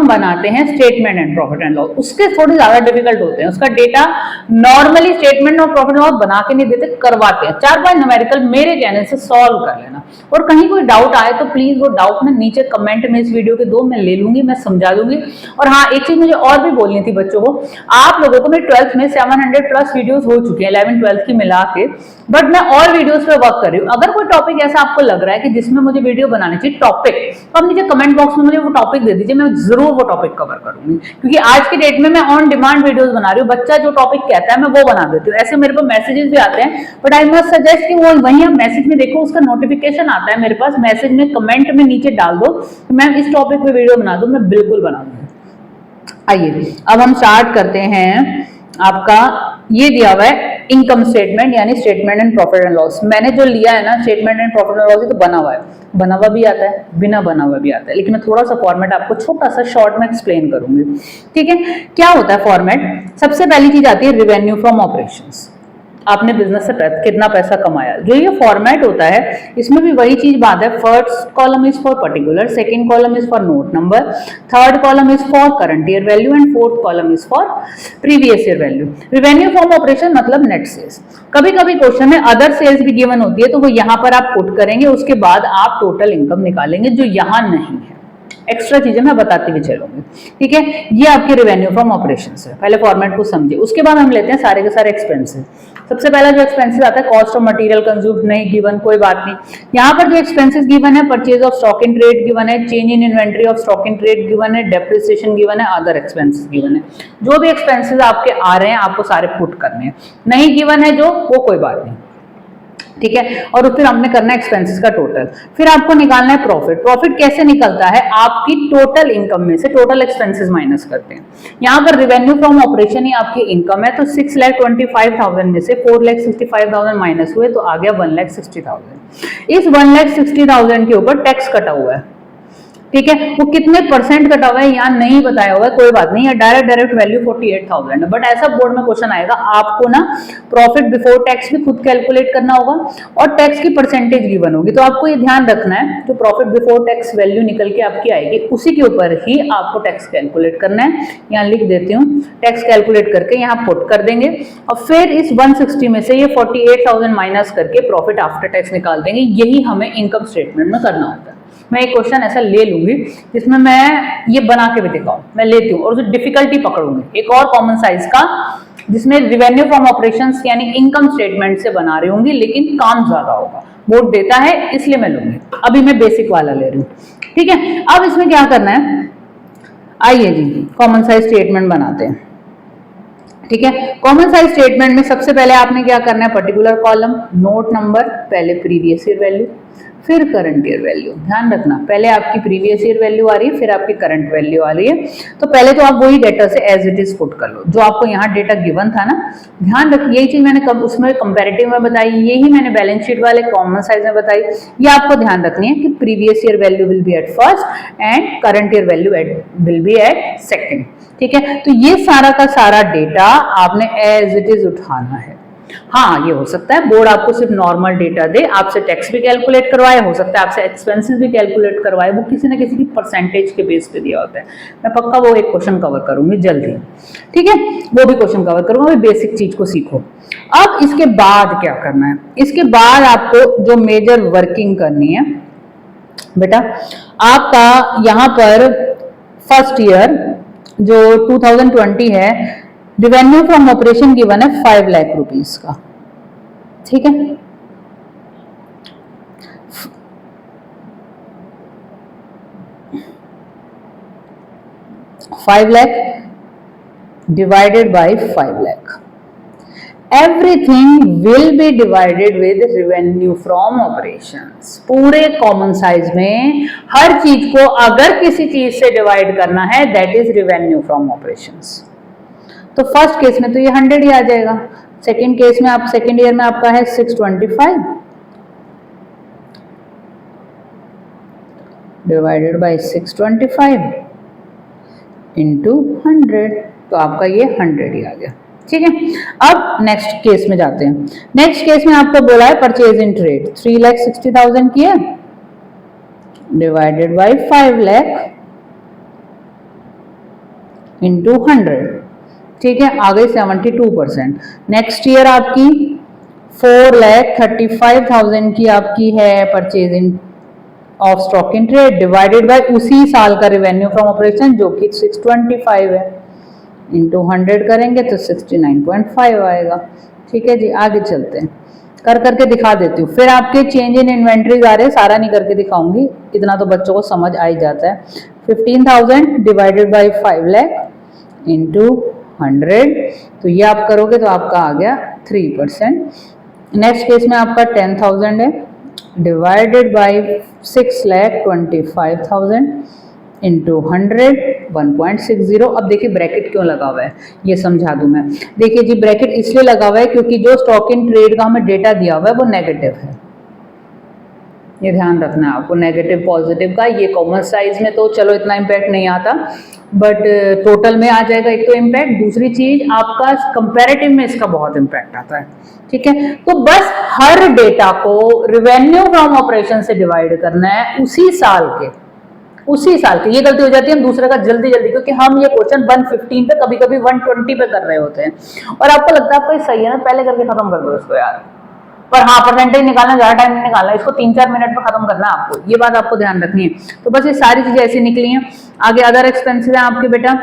हम बनाते हैं statement and profit and loss, उसके थोड़े ज्यादा डिफिकल्ट होते हैं। उसका डेटा नॉर्मली स्टेटमेंट और प्रॉफिट एंड लॉस बना के नहीं देते, करवाते हैं। 4-5 न्यूमेरिकल मेरे कहने से सॉल्व कर लेना, और कहीं कोई डाउट आए तो प्लीज वो डाउट ना नीचे कमेंट में इस वीडियो के दो, मैं ले लूंगी, मैं समझा दूंगी। और हाँ, एक चीज मुझे और भी बोलनी थी बच्चों को, आप लोगों को मेरे 12th में 700 प्लस वीडियोस हो चुके हैं 11-12 की मिला के, बट मैं और वीडियोस पे वर्क कर रही हूँ। अगर कोई टॉपिक ऐसा आपको लग रहा है कि जिसमें मुझे वीडियो बनानी चाहिए टॉपिक, तो आप नीचे कमेंट बॉक्स में मुझे वो टॉपिक दे दीजिए, मैं जरूर वो टॉपिक कवर करूंगी। क्योंकि आज की डेट में मैं ऑन डिमांड वीडियोस बना रही हूँ, बच्चा जो टॉपिक कहता है मैं वो बना देती हूँ। ऐसे मेरे पास मैसेजेस भी आते हैं, बट आई मस्ट सजेस्ट कि वो वहीं आप मैसेज में देखो, उसका नोटिफिकेशन आता है मेरे पास, मैसेज में कमेंट में नीचे डाल दो कि मैम इस टॉपिक पे वीडियो बना दो, मैं बिल्कुल बना दूंगी। आइए अब हम स्टार्ट करते हैं। आपका ये दिया हुआ है इनकम स्टेटमेंट यानी statement and profit and loss. मैंने जो लिया है ना statement and profit and loss, तो बना हुआ है, बना हुआ भी आता है, बिना बना हुआ भी आता है, लेकिन मैं थोड़ा सा फॉर्मेट आपको छोटा सा शॉर्ट में एक्सप्लेन करूंगी। ठीक है, क्या होता है फॉर्मेट? सबसे पहली चीज आती है रेवेन्यू फ्रॉम ऑपरेशंस, आपने बिजनेस से कितना पैसा कमाया। जो ये फॉर्मेट होता है इसमें भी वही चीज बात है, first column is for particular, second column is for note number, third column is for current year value and fourth column is for previous year value. Revenue from operation मतलब नेट सेल्स। कभी कभी question में other sales भी given होती है, तो वो यहाँ पर आप पुट करेंगे, उसके बाद आप टोटल इनकम निकालेंगे जो यहाँ नहीं है। एक्स्ट्रा चीजें मैं बताती हुई चलूंगी। ठीक है, ये आपके रेवेन्यू फ्रॉम ऑपरेशंस है। पहले फॉर्मेट को समझिए, उसके बाद हम लेते हैं सारे के सारे एक्सपेंसेस। सबसे पहला जो एक्सपेंसेस आता है कॉस्ट ऑफ मटेरियल कंज्यूम्ड, नहीं गिवन, कोई बात नहीं। यहाँ पर जो एक्सपेंसेस गिवन है, purchase of stock in trade given है, change in inventory of stock in trade given है, डेप्रिसिएशन गिवन है, अदर एक्सपेंसेस गिवन है। जो भी एक्सपेंसेस आपके आ रहे हैं आपको सारे पुट करने हैं, नहीं गिवन है जो, वो कोई बात नहीं। ठीक है, और फिर हमने करना है एक्सपेंसेस का टोटल, फिर आपको निकालना है प्रॉफिट। प्रॉफिट कैसे निकलता है? आपकी टोटल इनकम में से टोटल एक्सपेंसेस माइनस करते हैं। यहाँ पर रेवेन्यू फ्रॉम ऑपरेशन ही आपकी इनकम है, तो 6,25,000 में से 4,65,000 माइनस हुए तो आ गया 1,60,000। इस 1,60,000 के ऊपर टैक्स कटा हुआ है। ठीक है, वो कितने परसेंट कटा हुआ है यहाँ नहीं बताया हुआ है, कोई बात नहीं है, डायरेक्ट वैल्यू 48,000 है। बट ऐसा बोर्ड में क्वेश्चन आएगा, आपको ना प्रॉफिट बिफोर टैक्स भी खुद कैलकुलेट करना होगा और टैक्स की परसेंटेज गिवन होगी, तो आपको ये ध्यान रखना है जो प्रॉफिट बिफोर टैक्स वैल्यू निकल के आपकी आएगी उसी के ऊपर ही आपको टैक्स कैलकुलेट करना है। यहाँ लिख देती हूँ, टैक्स कैलकुलेट करके यहाँ पुट कर देंगे और फिर इस 160 में से ये 48,000 माइनस करके प्रॉफिट आफ्टर टैक्स निकाल देंगे। यही हमें इनकम स्टेटमेंट में करना होता है। मैं एक क्वेश्चन ऐसा ले लूंगी जिसमें मैं ये बना के भी दिखाऊं, मैं लेती हूँ और उसे डिफिकल्टी पकड़ूंगी। एक और कॉमन साइज का जिसमें रेवेन्यू फ्रॉम ऑपरेशंस यानी इनकम स्टेटमेंट से बना रही होंगी, लेकिन काम ज्यादा होगा, बोर्ड देता है इसलिए मैं लूंगी। अभी मैं बेसिक वाला ले रही हूँ। ठीक है, अब इसमें क्या करना है, आइए जी कॉमन साइज स्टेटमेंट बनाते हैं। ठीक है, कॉमन साइज स्टेटमेंट में सबसे पहले आपने क्या करना है, पर्टिकुलर कॉलम, नोट नंबर, पहले प्रीवियस ईयर वैल्यू फिर करंट ईयर वैल्यू। ध्यान रखना, पहले आपकी प्रीवियस ईयर वैल्यू आ रही है फिर आपकी करंट वैल्यू आ रही है, तो पहले तो आप वही डेटा से एज इट इज पुट कर लो जो आपको यहाँ डेटा गिवन था ना। ध्यान रखिए, यही चीज मैंने उसमें कंपैरेटिव में बताई, यही मैंने बैलेंस शीट वाले कॉमन साइज में बताई। ये आपको ध्यान रखनी है कि previous year value will be at first and current year value will be at second. ठीक है, तो ये सारा का सारा डेटा आपने एज इट इज उठाना है। हाँ, ये हो सकता है बोर्ड आपको सिर्फ नॉर्मल डेटा दे, आपसे टैक्स भी कैलकुलेट करवाए, हो सकता है आपसे एक्सपेंसेस भी कैलकुलेट करवाए, वो किसी न किसी की परसेंटेज के बेस पे दिया होता है। मैं पक्का वो एक क्वेश्चन कवर करूंगी जल्दी। ठीक है, वो भी क्वेश्चन कवर करूंगा, बेसिक चीज को सीखो। अब इसके बाद क्या करना है, इसके बाद आपको जो मेजर वर्किंग करनी है बेटा, आपका यहाँ पर फर्स्ट ईयर जो 2020 है, रेवेन्यू फ्रॉम ऑपरेशन गिवन है 5 लाख रुपीस का। ठीक है, 5 lakh divided by 5 lakh, everything will be divided with revenue from operations. पूरे कॉमन साइज में हर चीज को अगर किसी चीज से डिवाइड करना है that is revenue from operations. तो फर्स्ट केस में तो ये 100 ही आ जाएगा, सेकेंड केस में आप सेकेंड ईयर में आपका है 625 डिवाइडेड बाय 625 इंटू 100, तो आपका ये 100 ही आ गया। ठीक है, अब नेक्स्ट केस में जाते हैं। नेक्स्ट केस में आपको बोला है परचेज इन ट्रेड 3,60,000 की है डिवाइडेड बाय 5 लाख इंटू 100, ठीक है, आ गई 72%। नेक्स्ट ईयर आपकी 4,35,000 की आपकी है purchasing of stock in trade divided by उसी साल का रेवेन्यू फ्रॉम ऑपरेशन जो कि 625 है, इंटू 100 करेंगे तो 69.5 आएगा। ठीक है जी, आगे चलते हैं, कर करके दिखा देती हूँ। फिर आपके चेंज इन इन्वेंट्रीज आ रहे हैं, सारा नहीं करके दिखाऊंगी, इतना तो बच्चों को समझ आ ही जाता है। 15,000 डिवाइडेड बाई 5 लाख इंटू 100, तो ये आप करोगे तो आपका आ गया 3%। नेक्स्ट केस में आपका 10,000 है डिवाइडेड बाई 6,25,000 इंटू 100, 1.60। अब देखिए ब्रैकेट क्यों लगा हुआ है, ये समझा दूं मैं। देखिए जी, ब्रैकेट इसलिए लगा हुआ है क्योंकि जो स्टॉक इन ट्रेड का हमें डेटा दिया हुआ है वो नेगेटिव है, ये ध्यान रखना है आपको, नेगेटिव पॉजिटिव का। ये कॉमन साइज में तो चलो इतना इम्पैक्ट नहीं आता, बट टोटल में आ जाएगा एक तो इम्पैक्ट, दूसरी चीज आपका कंपैरेटिव में इसका बहुत इम्पैक्ट आता है। ठीक है, तो बस हर डेटा को रेवेन्यू फ्रॉम ऑपरेशन से डिवाइड करना है उसी साल के, उसी साल की। ये गलती हो जाती है हम दूसरे का जल्दी जल्दी, क्योंकि हम ये क्वेश्चन 115 पे कभी कभी 120 पे कर रहे होते हैं और आपको लगता है आपको सही है ना, पहले करके खत्म कर दो इसको यार। पर हाँ, परसेंटेज निकालना ज्यादा टाइम नहीं निकालना, इसको 3-4 मिनट में खत्म करना है आपको, ये बात आपको ध्यान रखनी है। तो बस ये सारी चीजें ऐसी निकली हैं। आगे अदर एक्सपेंसेस है आपके बेटा,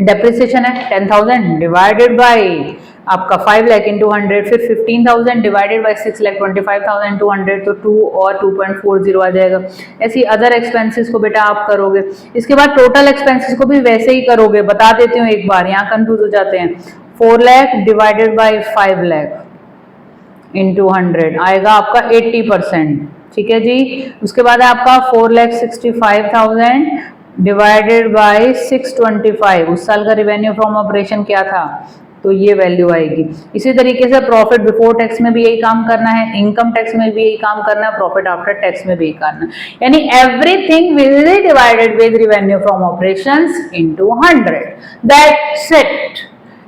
डेप्रिसिएशन है 10,000 डिवाइडेड बाई आपका 5 लाख इंटू 100, फिर 15,000 डिवाइडेड बाई 6,25,000 इंटू 100, तो 2 और 2.40 आ जाएगा। ऐसी अदर एक्सपेंसेस को बेटा आप करोगे। इसके बाद टोटल एक्सपेंसेस को भी वैसे ही करोगे, बता देती हूँ एक बार, यहाँ कंफ्यूज हो जाते हैं। 4 lakh divided by 5 lakh into 100 आएगा आपका 80%। ठीक है जी, उसके बाद आपका 4,65,000 डिवाइडेड बाई 625, उस साल का रिवेन्यू फ्रॉम ऑपरेशन क्या था, तो ये वैल्यू आएगी। इसी तरीके से प्रॉफिट बिफोर टैक्स में भी यही काम करना है, इनकम टैक्स में भी यही काम करना है, प्रॉफिट आफ्टर टैक्स में भी यही करना है, यानी everything will be divided with revenue from operations into 100, that's it.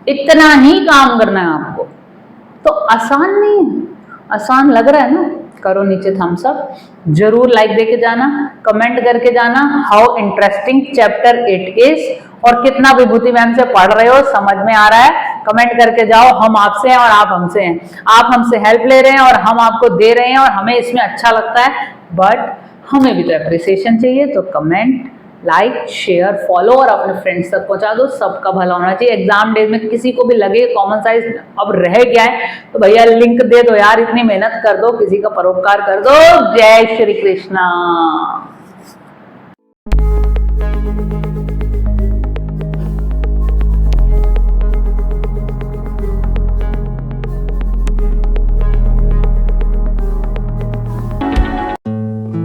इतना ही काम करना है आपको। तो आसान नहीं है, आसान लग रहा है ना, करो नीचे थम्स अप, जरूर लाइक देके जाना, कमेंट करके जाना how interesting chapter it is, और कितना विभूति मैम से पढ़ रहे हो, समझ में आ रहा है, कमेंट करके जाओ। हम आपसे हैं और आप हमसे हैं, आप हमसे हेल्प ले रहे हैं और हम आपको दे रहे हैं और हमें इसमें अच्छा लगता है, बट हमें भी तो अप्रिसिएशन चाहिए। तो कमेंट, लाइक, शेयर, फॉलो और अपने फ्रेंड्स तक पहुंचा दो, सबका भला होना चाहिए। एग्जाम डेज में किसी को भी लगे कॉमन साइंस अब रह गया है तो भैया लिंक दे दो यार, इतनी मेहनत कर दो, किसी का परोपकार कर दो। जय श्री कृष्णा।